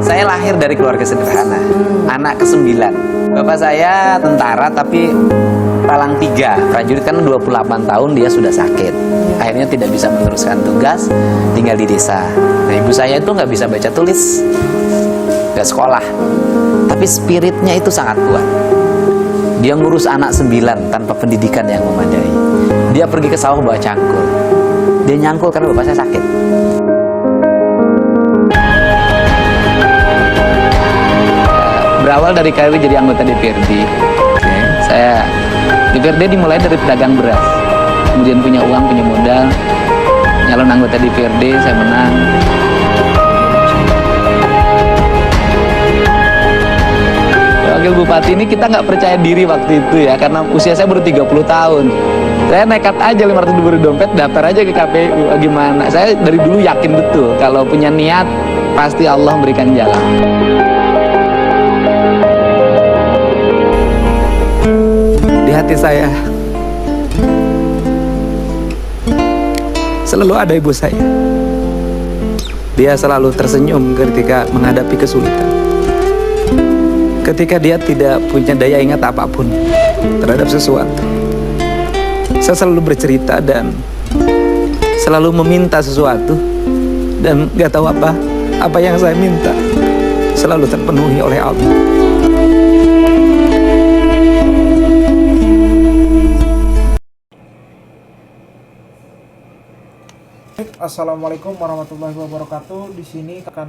Saya lahir dari keluarga sederhana, anak ke-9. Bapak saya tentara tapi palang 3, prajurit, kan 28 tahun dia sudah sakit. Akhirnya tidak bisa meneruskan tugas, tinggal di desa. Nah, ibu saya itu nggak bisa baca tulis, nggak sekolah. Tapi spiritnya itu sangat kuat. Dia ngurus anak 9 tanpa pendidikan yang memadai. Dia pergi ke sawah bawa cangkul. Dia nyangkul karena bapak saya sakit. Berawal dari karir jadi anggota DPRD. Saya DPRD dimulai dari pedagang beras, kemudian punya uang, punya modal, nyalon anggota DPRD, saya menang. Wakil Bupati ini kita nggak percaya diri waktu itu ya, karena usia saya baru 30 tahun. Saya nekat aja 500.000 dompet, daftar aja ke KPU. Gimana? Saya dari dulu yakin betul kalau punya niat pasti Allah memberikan jalan. Di hati saya selalu ada ibu saya. Dia selalu tersenyum ketika menghadapi kesulitan. Ketika dia tidak punya daya ingat apapun terhadap sesuatu. Saya selalu bercerita dan selalu meminta sesuatu, dan gak tahu apa yang saya minta selalu terpenuhi oleh Allah. Assalamualaikum warahmatullahi wabarakatuh. Di sini akan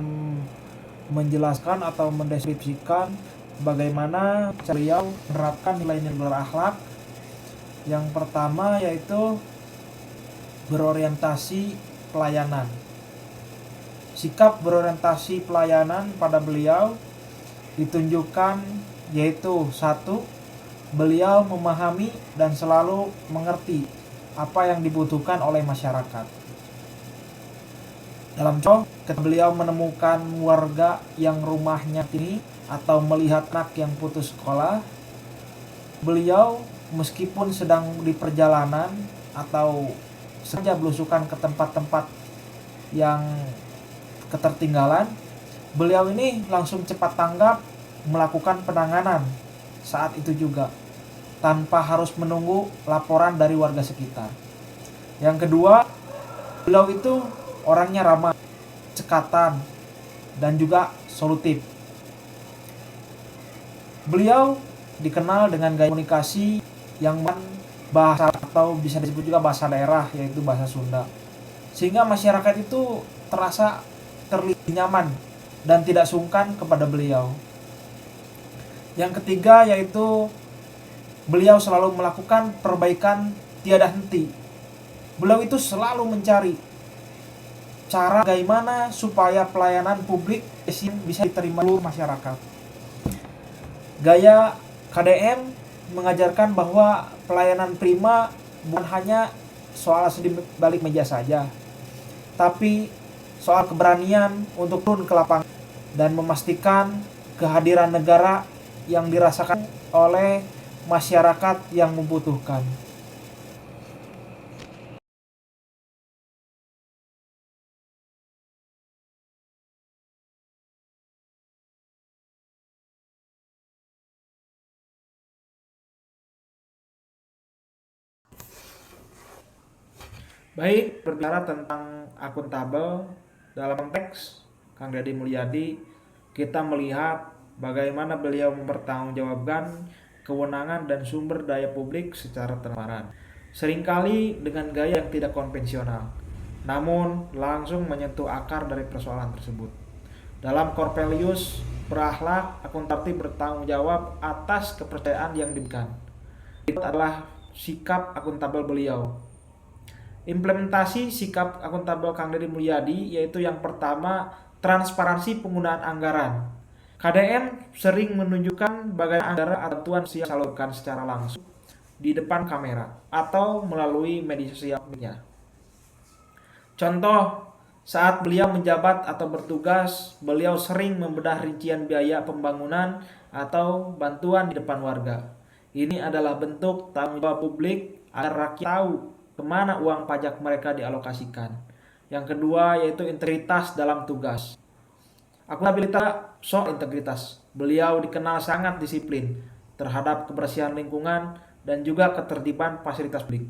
menjelaskan atau mendeskripsikan bagaimana beliau menerapkan nilai-nilai berakhlak. Yang pertama yaitu berorientasi pelayanan. Sikap berorientasi pelayanan pada beliau ditunjukkan yaitu 1. Beliau memahami dan selalu mengerti apa yang dibutuhkan oleh masyarakat. Dalam contoh, ketika beliau menemukan warga yang rumahnya ini atau melihat anak yang putus sekolah, beliau meskipun sedang di perjalanan atau saja belusukan ke tempat-tempat yang ketertinggalan, beliau ini langsung cepat tanggap melakukan penanganan saat itu juga, tanpa harus menunggu laporan dari warga sekitar. Yang kedua, beliau itu orangnya ramah, cekatan, dan juga solutif. Beliau dikenal dengan gaya komunikasi yang bahasa atau bisa disebut juga bahasa daerah, yaitu bahasa Sunda. Sehingga masyarakat itu terasa terlihat nyaman dan tidak sungkan kepada beliau. Yang ketiga yaitu beliau selalu melakukan perbaikan tiada henti. Beliau itu selalu mencari cara bagaimana supaya pelayanan publik bisa diterima masyarakat. Gaya KDM mengajarkan bahwa pelayanan prima bukan hanya soal di balik meja saja, tapi soal keberanian untuk turun ke lapangan dan memastikan kehadiran negara yang dirasakan oleh masyarakat yang membutuhkan. Baik, berbicara tentang akuntabel dalam konteks Kang Deddy Mulyadi, kita melihat bagaimana beliau mempertanggungjawabkan kewenangan dan sumber daya publik secara transparan. Seringkali dengan gaya yang tidak konvensional, namun langsung menyentuh akar dari persoalan tersebut. Dalam Corpelius berakhlak, akuntabel bertanggung jawab atas kepercayaan yang diberikan. Itu adalah sikap akuntabel beliau. Implementasi sikap akuntabel Kang Deddy Mulyadi yaitu yang pertama, transparansi penggunaan anggaran. KDM sering menunjukkan bagaimana anggaran bantuan yang disalurkan secara langsung di depan kamera atau melalui media sosialnya. Contoh, saat beliau menjabat atau bertugas, beliau sering membedah rincian biaya pembangunan atau bantuan di depan warga. Ini adalah bentuk tanggung jawab publik agar rakyat tahu kemana uang pajak mereka dialokasikan. Yang kedua yaitu integritas dalam tugas. Akuntabilitas soal integritas. Beliau dikenal sangat disiplin terhadap kebersihan lingkungan dan juga ketertiban fasilitas publik.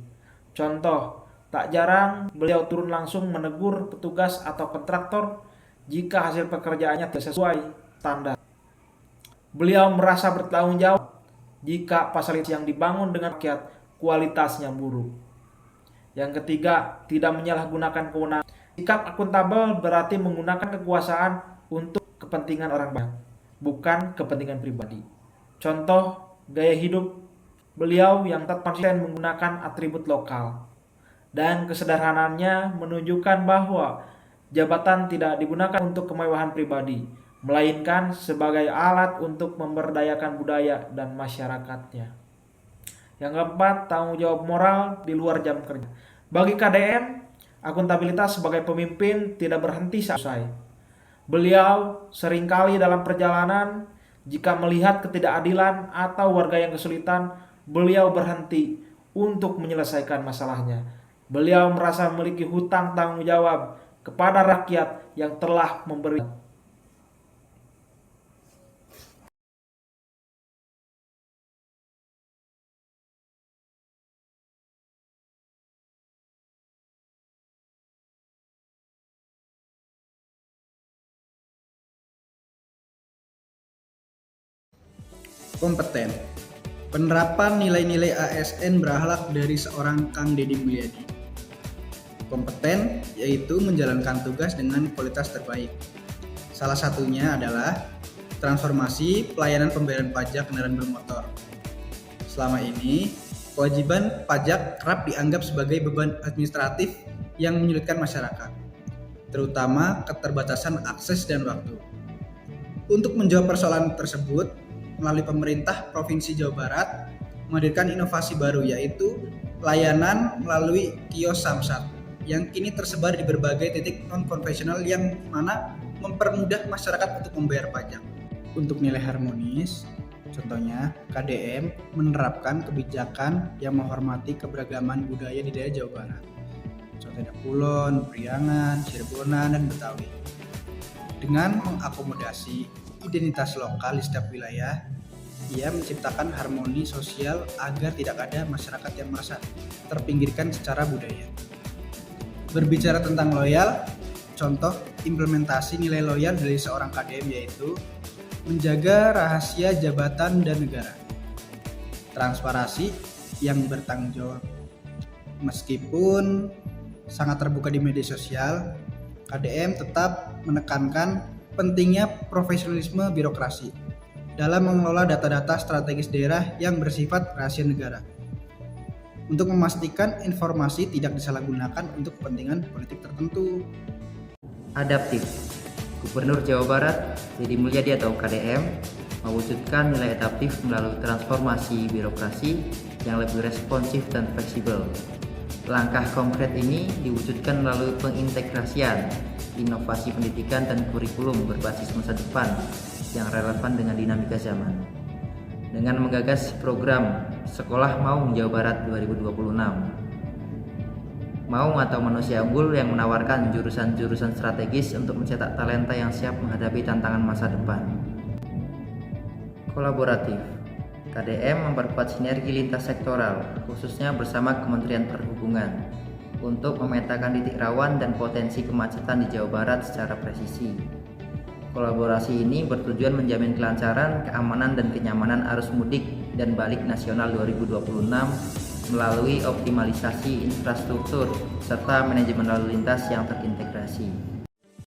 Contoh, tak jarang beliau turun langsung menegur petugas atau kontraktor jika hasil pekerjaannya tidak sesuai standar. Beliau merasa bertanggung jawab jika fasilitas yang dibangun dengan rakyat kualitasnya buruk. Yang ketiga, tidak menyalahgunakan kewenangan. Sikap akuntabel berarti menggunakan kekuasaan untuk kepentingan orang banyak, bukan kepentingan pribadi. Contoh, gaya hidup beliau yang tetap konsisten menggunakan atribut lokal. Dan kesederhanaannya menunjukkan bahwa jabatan tidak digunakan untuk kemewahan pribadi, melainkan sebagai alat untuk memberdayakan budaya dan masyarakatnya. Yang keempat, tanggung jawab moral di luar jam kerja. Bagi KDM, akuntabilitas sebagai pemimpin tidak berhenti saat selesai. Beliau seringkali dalam perjalanan, jika melihat ketidakadilan atau warga yang kesulitan, beliau berhenti untuk menyelesaikan masalahnya. Beliau merasa memiliki hutang tanggung jawab kepada rakyat yang telah memberi. Kompeten. Penerapan nilai-nilai ASN berakhlak dari seorang Kang Deddy Mulyadi. Kompeten yaitu menjalankan tugas dengan kualitas terbaik. Salah satunya adalah transformasi pelayanan pembayaran pajak kendaraan bermotor. Selama ini, kewajiban pajak kerap dianggap sebagai beban administratif yang menyulitkan masyarakat, terutama keterbatasan akses dan waktu. Untuk menjawab persoalan tersebut, melalui pemerintah Provinsi Jawa Barat menghadirkan inovasi baru, yaitu layanan melalui kios Samsat yang kini tersebar di berbagai titik non-konvensional yang mana mempermudah masyarakat untuk membayar pajak. Untuk nilai harmonis, contohnya KDM menerapkan kebijakan yang menghormati keberagaman budaya di daerah Jawa Barat. Contohnya Kulon, Priangan, Cirebonan, dan Betawi. Dengan mengakomodasi identitas lokal di setiap wilayah, ia menciptakan harmoni sosial agar tidak ada masyarakat yang merasa terpinggirkan secara budaya. Berbicara tentang loyal, contoh implementasi nilai loyal dari seorang KDM yaitu menjaga rahasia jabatan dan negara, transparansi yang bertanggung jawab. Meskipun sangat terbuka di media sosial, KDM tetap menekankan pentingnya profesionalisme birokrasi dalam mengelola data-data strategis daerah yang bersifat rahasia negara, untuk memastikan informasi tidak disalahgunakan untuk kepentingan politik tertentu. Adaptif. Gubernur Jawa Barat, Deddy Mulyadi atau KDM, mewujudkan nilai adaptif melalui transformasi birokrasi yang lebih responsif dan fleksibel. Langkah konkret ini diwujudkan melalui pengintegrasian inovasi pendidikan dan kurikulum berbasis masa depan yang relevan dengan dinamika zaman. Dengan menggagas program Sekolah Maung Jawa Barat 2026. Maung atau manusia unggul yang menawarkan jurusan-jurusan strategis untuk mencetak talenta yang siap menghadapi tantangan masa depan. Kolaboratif. KDM memperkuat sinergi lintas sektoral, khususnya bersama Kementerian Perhubungan, untuk memetakan titik rawan dan potensi kemacetan di Jawa Barat secara presisi. Kolaborasi ini bertujuan menjamin kelancaran, keamanan, dan kenyamanan arus mudik dan balik nasional 2026 melalui optimalisasi infrastruktur serta manajemen lalu lintas yang terintegrasi.